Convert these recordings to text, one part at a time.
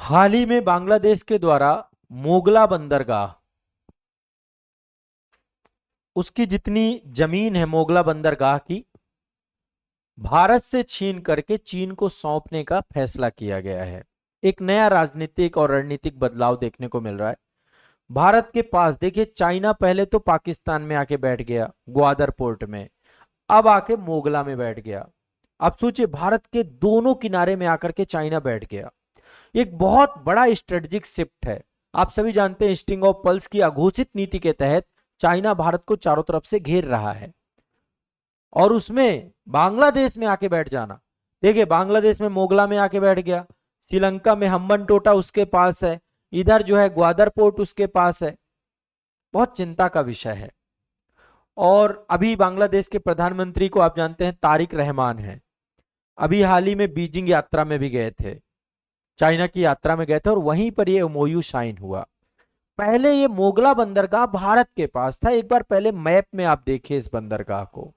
हाल ही में बांग्लादेश के द्वारा मोगला बंदरगाह, उसकी जितनी जमीन है मोगला बंदरगाह की, भारत से छीन करके चीन को सौंपने का फैसला किया गया है। एक नया राजनीतिक और रणनीतिक बदलाव देखने को मिल रहा है। भारत के पास देखिए, चाइना पहले तो पाकिस्तान में आके बैठ गया ग्वादर पोर्ट में, अब आके मोगला में बैठ गया। अब सोचिए, भारत के दोनों किनारे में आकर के चाइना बैठ गया। एक बहुत बड़ा स्ट्रेटेजिक शिफ्ट है। आप सभी जानते हैं, स्टिंग ऑफ पल्स की अघोषित नीति के तहत चाइना भारत को चारों तरफ से घेर रहा है, और उसमें बांग्लादेश में आके बैठ जाना। देखिए, बांग्लादेश में मोगला में आके बैठ गया, श्रीलंका में हम्बन टोटा उसके पास है, इधर जो है ग्वादर पोर्ट उसके पास है। बहुत चिंता का विषय है। और अभी बांग्लादेश के प्रधानमंत्री को आप जानते हैं, तारिक रहमान है। अभी हाल ही में बीजिंग यात्रा में भी गए थे, चाइना की यात्रा में गए थे, और वहीं पर ये एमओयू साइन हुआ। पहले ये मोगला बंदरगाह भारत के पास था। एक बार पहले मैप में आप देखिए इस बंदरगाह को।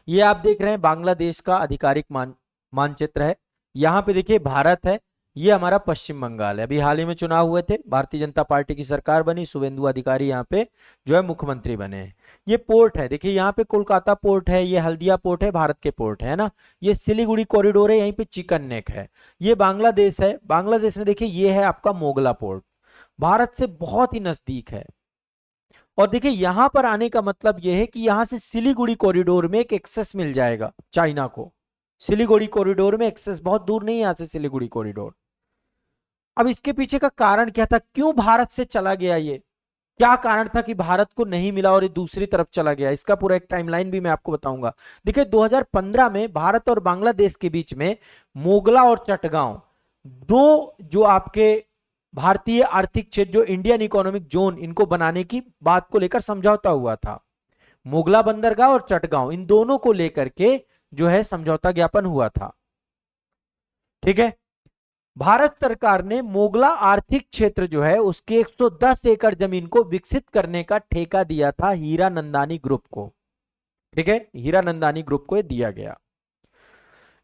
ये आप देख रहे हैं बांग्लादेश का आधिकारिक मानचित्र है। यहाँ पे देखिए भारत है, ये हमारा पश्चिम बंगाल है। अभी हाल ही में चुनाव हुए थे, भारतीय जनता पार्टी की सरकार बनी, शुभेंदु अधिकारी यहाँ पे जो है मुख्यमंत्री बने हैं। ये पोर्ट है, देखिए यहाँ पे कोलकाता पोर्ट है, ये हल्दिया पोर्ट है, भारत के पोर्ट है ना। ये सिलीगुड़ी कॉरिडोर है, यहीं पे चिकन नेक है। ये बांग्लादेश है, बांग्लादेश में देखिए ये है आपका मोगला पोर्ट, भारत से बहुत ही नजदीक है। और देखिए यहां पर आने का मतलब यह है कि यहां से सिलीगुड़ी कॉरिडोर में एक एक्सेस मिल जाएगा चाइना को। सिलीगुड़ी कॉरिडोर में एक्सेस बहुत दूर नहीं है यहां से सिलीगुड़ी कॉरिडोर। अब इसके पीछे का कारण क्या था, क्यों भारत से चला गया ये, क्या कारण था कि भारत को नहीं मिला और ये दूसरी तरफ चला गया, इसका पूरा एक टाइमलाइन भी मैं आपको बताऊंगा। देखिए 2015 में भारत और बांग्लादेश के बीच में मोगला और चटगांव, दो जो आपके भारतीय आर्थिक क्षेत्र, जो इंडियन इकोनॉमिक जोन, इनको बनाने की बात को लेकर समझौता हुआ था। मोगला बंदरगाह और चटगांव, इन दोनों को लेकर के जो है समझौता ज्ञापन हुआ था। ठीक है। भारत सरकार ने मोगला आर्थिक क्षेत्र जो है उसके 110 एकड़ जमीन को विकसित करने का ठेका दिया था हीरा नंदानी ग्रुप को। ठीक है, हीरा नंदानी ग्रुप को दिया गया।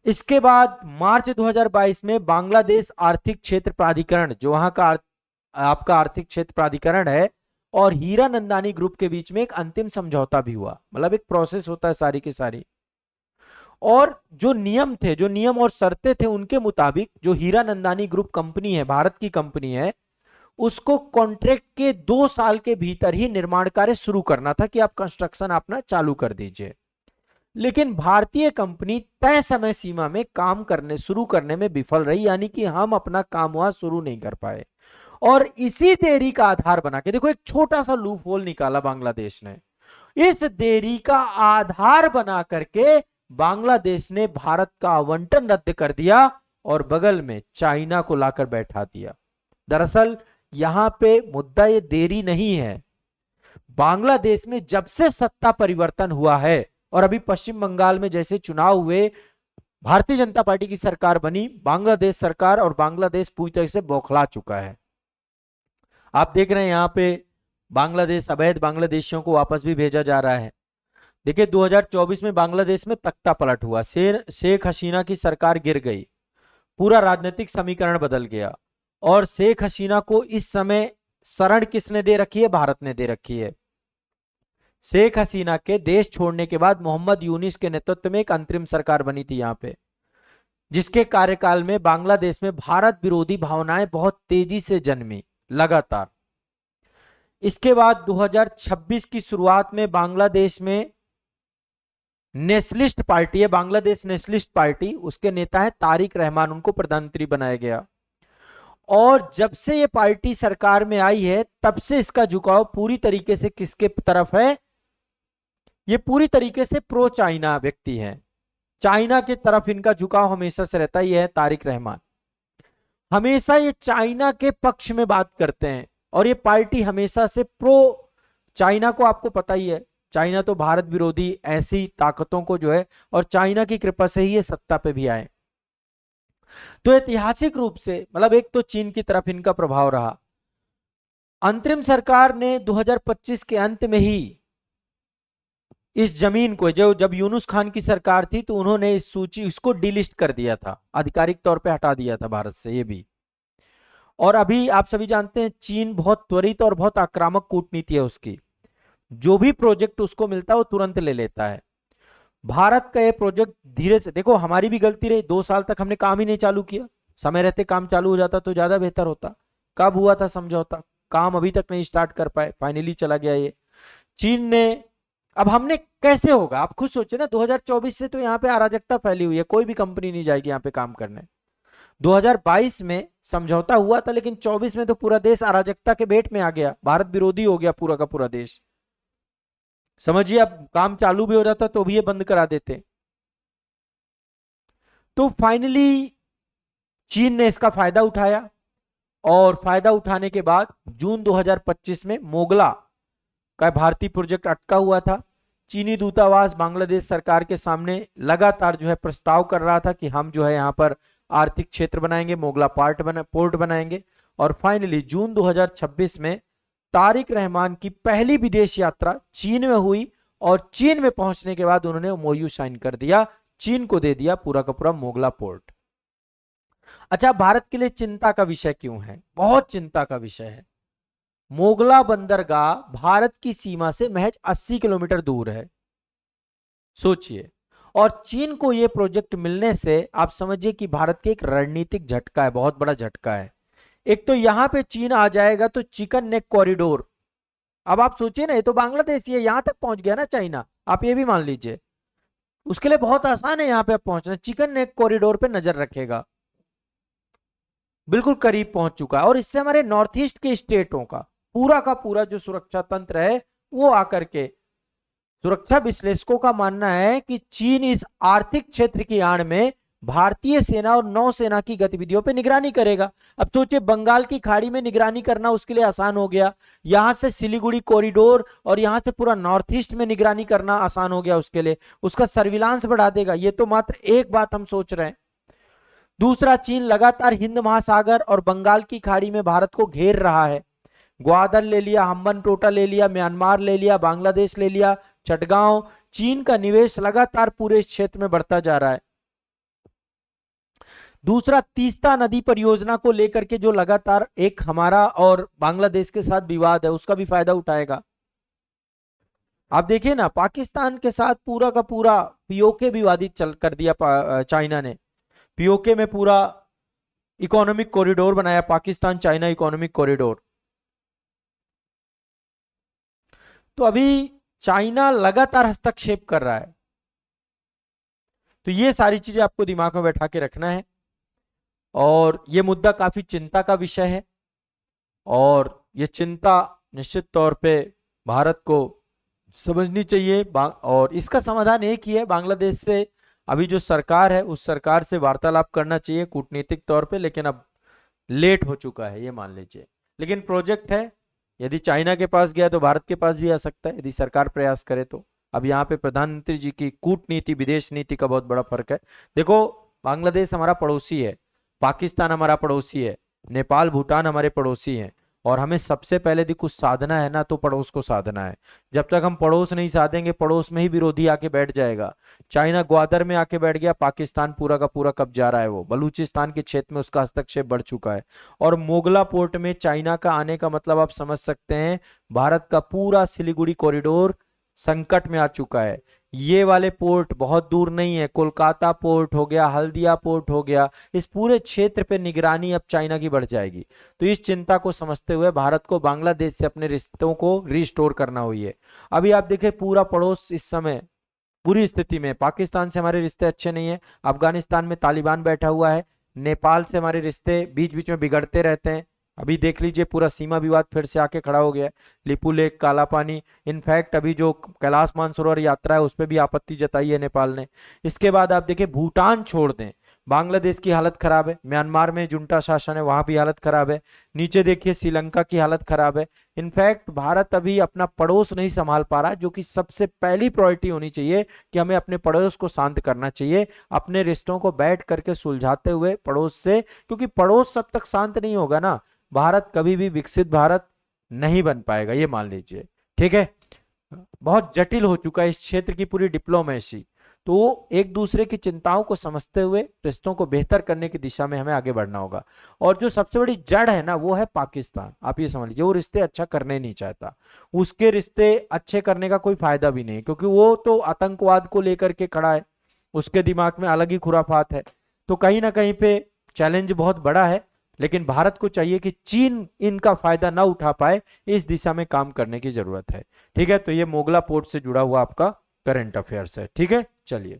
इसके बाद मार्च 2022 में बांग्लादेश आर्थिक क्षेत्र प्राधिकरण, जो वहां का आपका आर्थिक क्षेत्र प्राधिकरण है, और हीरा नंदानी ग्रुप के बीच में एक अंतिम समझौता भी हुआ। मतलब एक प्रोसेस होता है सारी की सारी। और जो नियम थे, जो नियम और शर्तें थे, उनके मुताबिक जो हीरा नंदानी ग्रुप कंपनी है, भारत की कंपनी है, उसको कॉन्ट्रैक्ट के 2 साल के भीतर ही निर्माण कार्य शुरू करना था कि आप कंस्ट्रक्शन अपना चालू कर दीजिए। लेकिन भारतीय कंपनी तय समय सीमा में काम करने शुरू करने में विफल रही, यानी कि हम अपना काम वहां शुरू नहीं कर पाए। और इसी देरी का आधार बना के देखो, एक छोटा सा लूप होल निकाला बांग्लादेश ने। इस देरी का आधार बना करके बांग्लादेश ने भारत का आवंटन रद्द कर दिया और बगल में चाइना को लाकर बैठा दिया। दरअसल यहां पे मुद्दा ये देरी नहीं है। बांग्लादेश में जब से सत्ता परिवर्तन हुआ है, और अभी पश्चिम बंगाल में जैसे चुनाव हुए, भारतीय जनता पार्टी की सरकार बनी, बांग्लादेश सरकार और बांग्लादेश पूरी तरह से बौखला चुका है। आप देख रहे हैं यहां पे बांग्लादेश अवैध बांग्लादेशियों को वापस भी भेजा जा रहा है। देखिए 2024 में बांग्लादेश में तख्ता पलट हुआ, शेख हसीना की सरकार गिर गई, पूरा राजनीतिक समीकरण बदल गया। और शेख हसीना को इस समय शरण किसने दे रखी है, भारत ने दे रखी है। शेख हसीना के देश छोड़ने के बाद मोहम्मद यूनिस के नेतृत्व में एक अंतरिम सरकार बनी थी यहां पे, जिसके कार्यकाल में बांग्लादेश में भारत विरोधी भावनाएं बहुत तेजी से जन्मी लगातार। इसके बाद 2026 की शुरुआत में बांग्लादेश में नेशनलिस्ट पार्टी है, बांग्लादेश नेशनलिस्ट पार्टी, उसके नेता है तारिक रहमान, उनको प्रधानमंत्री बनाया गया। और जब से ये पार्टी सरकार में आई है, तब से इसका झुकाव पूरी तरीके से किसके तरफ है, ये पूरी तरीके से प्रो चाइना व्यक्ति है, चाइना की तरफ इनका झुकाव हमेशा से रहता ही है। तारिक रहमान हमेशा ये चाइना के पक्ष में बात करते हैं, और ये पार्टी हमेशा से प्रो चाइना को, आपको पता ही है चाइना तो भारत विरोधी ऐसी ताकतों को जो है, और चाइना की कृपा से ही ये सत्ता पे भी आए। तो ऐतिहासिक रूप से मतलब एक तो चीन की तरफ इनका प्रभाव रहा। अंतरिम सरकार ने 2025 के अंत में ही इस जमीन को, जो जब यूनुस खान की सरकार थी तो उन्होंने इस सूची, इसको डिलिस्ट कर दिया था, आधिकारिक तौर पे हटा दिया था भारत से। ये भी और अभी आप सभी जानते हैं चीन बहुत त्वरित और बहुत आक्रामक कूटनीति है उसकी, जो भी प्रोजेक्ट उसको मिलता है वो तुरंत ले लेता है। भारत का ये प्रोजेक्ट धीरे से, देखो हमारी भी गलती रही, 2 साल तक हमने काम ही नहीं चालू किया, समय रहते काम चालू हो जाता तो ज्यादा बेहतर होता। कब हुआ था समझौता, काम अभी तक नहीं स्टार्ट कर पाए, फाइनली चला गया ये चीन ने। अब हमने कैसे होगा, आप खुद सोचे ना, 2024 से तो यहाँ पे अराजकता फैली हुई है, कोई भी कंपनी नहीं जाएगी यहाँ पे काम करने। 2022 में समझौता हुआ था, लेकिन 24 में तो पूरा देश अराजकता के भेंट में आ गया, भारत विरोधी हो गया पूरा का पूरा देश। समझिए अब काम चालू भी हो जाता तो भी ये बंद करा देते। तो फाइनली चीन ने इसका फायदा उठाया, और फायदा उठाने के बाद जून 2025 में मोगला का भारतीय प्रोजेक्ट अटका हुआ था। चीनी दूतावास बांग्लादेश सरकार के सामने लगातार जो है प्रस्ताव कर रहा था कि हम जो है यहाँ पर आर्थिक क्षेत्र बनाएंगे, मोगला पोर्ट बनाएंगे। और फाइनली जून 2026 में तारिक रहमान की पहली विदेश यात्रा चीन में हुई, और चीन में पहुंचने के बाद उन्होंने एमओयू साइन कर दिया, चीन को दे दिया पूरा का पूरा मोगला पोर्ट। अच्छा, भारत के लिए चिंता का विषय क्यों है, बहुत चिंता का विषय है। मोगला बंदरगाह भारत की सीमा से महज 80 किलोमीटर दूर है, सोचिए। और चीन को यह प्रोजेक्ट मिलने से आप समझिए कि भारत के एक रणनीतिक झटका है, बहुत बड़ा झटका है। एक तो यहां पे चीन आ जाएगा तो चिकन नेक कॉरिडोर, अब आप सोचिए ना, ये तो बांग्लादेश ये यहां तक पहुंच गया ना चाइना, आप ये भी मान लीजिए, उसके लिए बहुत आसान है यहां पे पहुंचना। चिकन नेक कॉरिडोर पे नजर रखेगा, बिल्कुल करीब पहुंच चुका है, और इससे हमारे नॉर्थ ईस्ट के स्टेटों का पूरा जो सुरक्षा तंत्र है वो आकर के, सुरक्षा विश्लेषकों का मानना है कि चीन इस आर्थिक क्षेत्र की आड़ में भारतीय सेना और नौसेना की गतिविधियों पर निगरानी करेगा। अब सोचिए, बंगाल की खाड़ी में निगरानी करना उसके लिए आसान हो गया, यहां से सिलीगुड़ी कॉरिडोर और यहां से पूरा नॉर्थ ईस्ट में निगरानी करना आसान हो गया उसके लिए, उसका सर्विलांस बढ़ा देगा। ये तो मात्र एक बात हम सोच रहे हैं। दूसरा, चीन लगातार हिंद महासागर और बंगाल की खाड़ी में भारत को घेर रहा है, ग्वादर ले लिया, हम्बनटोटा ले लिया, म्यांमार ले लिया, बांग्लादेश ले लिया, चटगांव। चीन का निवेश लगातार पूरे इस क्षेत्र में बढ़ता जा रहा है। दूसरा, तीस्ता नदी परियोजना को लेकर के जो लगातार एक हमारा और बांग्लादेश के साथ विवाद है, उसका भी फायदा उठाएगा। आप देखिए ना, पाकिस्तान के साथ पूरा का पूरा पीओके विवादित चल कर दिया चाइना ने, पीओके में पूरा इकोनॉमिक कॉरिडोर बनाया, पाकिस्तान चाइना इकोनॉमिक कॉरिडोर। तो अभी चाइना लगातार हस्तक्षेप कर रहा है, तो ये सारी चीजें आपको दिमाग में बैठा के रखना है, और ये मुद्दा काफी चिंता का विषय है, और ये चिंता निश्चित तौर पे भारत को समझनी चाहिए। और इसका समाधान एक ही है, बांग्लादेश से अभी जो सरकार है उस सरकार से वार्तालाप करना चाहिए कूटनीतिक तौर पे, लेकिन अब लेट हो चुका है ये मान लीजिए। लेकिन प्रोजेक्ट है, यदि चाइना के पास गया तो भारत के पास भी आ सकता है, यदि सरकार प्रयास करे तो। अब यहाँ पे प्रधानमंत्री जी की कूटनीति विदेश नीति का बहुत बड़ा फर्क है। देखो, बांग्लादेश हमारा पड़ोसी है, पाकिस्तान हमारा पड़ोसी है, नेपाल भूटान हमारे पड़ोसी हैं, और हमें सबसे पहले यदि कुछ साधना है ना तो पड़ोस को साधना है। जब तक हम पड़ोस नहीं साधेंगे, पड़ोस में ही विरोधी आके बैठ जाएगा। चाइना ग्वादर में आके बैठ गया, पाकिस्तान पूरा का पूरा कब जा रहा है, वो बलूचिस्तान के क्षेत्र में उसका हस्तक्षेप बढ़ चुका है। और मोगला पोर्ट में चाइना का आने का मतलब आप समझ सकते हैं, भारत का पूरा सिलीगुड़ी कॉरिडोर संकट में आ चुका है। ये वाले पोर्ट बहुत दूर नहीं है, कोलकाता पोर्ट हो गया, हल्दिया पोर्ट हो गया, इस पूरे क्षेत्र पे निगरानी अब चाइना की बढ़ जाएगी। तो इस चिंता को समझते हुए भारत को बांग्लादेश से अपने रिश्तों को रिस्टोर करना हुई है। अभी आप देखें, पूरा पड़ोस इस समय बुरी स्थिति में, पाकिस्तान से हमारे रिश्ते अच्छे नहीं है, अफगानिस्तान में तालिबान बैठा हुआ है, नेपाल से हमारे रिश्ते बीच बीच में बिगड़ते रहते हैं। अभी देख लीजिए, पूरा सीमा विवाद फिर से आके खड़ा हो गया है, लिपू लेक, काला पानी। इनफैक्ट अभी जो कैलाश मानसरोवर यात्रा है उस पर भी आपत्ति जताई है नेपाल ने। इसके बाद आप देखिए, भूटान छोड़ दें, बांग्लादेश की हालत खराब है, म्यांमार में जुंटा शासन है वहां भी हालत खराब है, नीचे देखिए श्रीलंका की हालत खराब है। इनफैक्ट भारत अभी अपना पड़ोस नहीं संभाल पा रहा, जो कि सबसे पहली प्रायोरिटी होनी चाहिए कि हमें अपने पड़ोस को शांत करना चाहिए, अपने रिश्तों को बैठ करके सुलझाते हुए पड़ोस से, क्योंकि पड़ोस सब तक शांत नहीं होगा ना, भारत कभी भी विकसित भारत नहीं बन पाएगा, ये मान लीजिए। ठीक है, बहुत जटिल हो चुका है इस क्षेत्र की पूरी डिप्लोमेसी। तो एक दूसरे की चिंताओं को समझते हुए रिश्तों को बेहतर करने की दिशा में हमें आगे बढ़ना होगा। और जो सबसे बड़ी जड़ है ना, वो है पाकिस्तान। आप ये समझ लीजिए, वो रिश्ते अच्छा करने नहीं चाहता, उसके रिश्ते अच्छे करने का कोई फायदा भी नहीं, क्योंकि वो तो आतंकवाद को लेकर के खड़ा है, उसके दिमाग में अलग ही खुराफात है। तो कहीं ना कहीं पे चैलेंज बहुत बड़ा है, लेकिन भारत को चाहिए कि चीन इनका फायदा ना उठा पाए, इस दिशा में काम करने की जरूरत है। ठीक है, तो ये मोगला पोर्ट से जुड़ा हुआ आपका करंट अफेयर्स है। ठीक है, चलिए।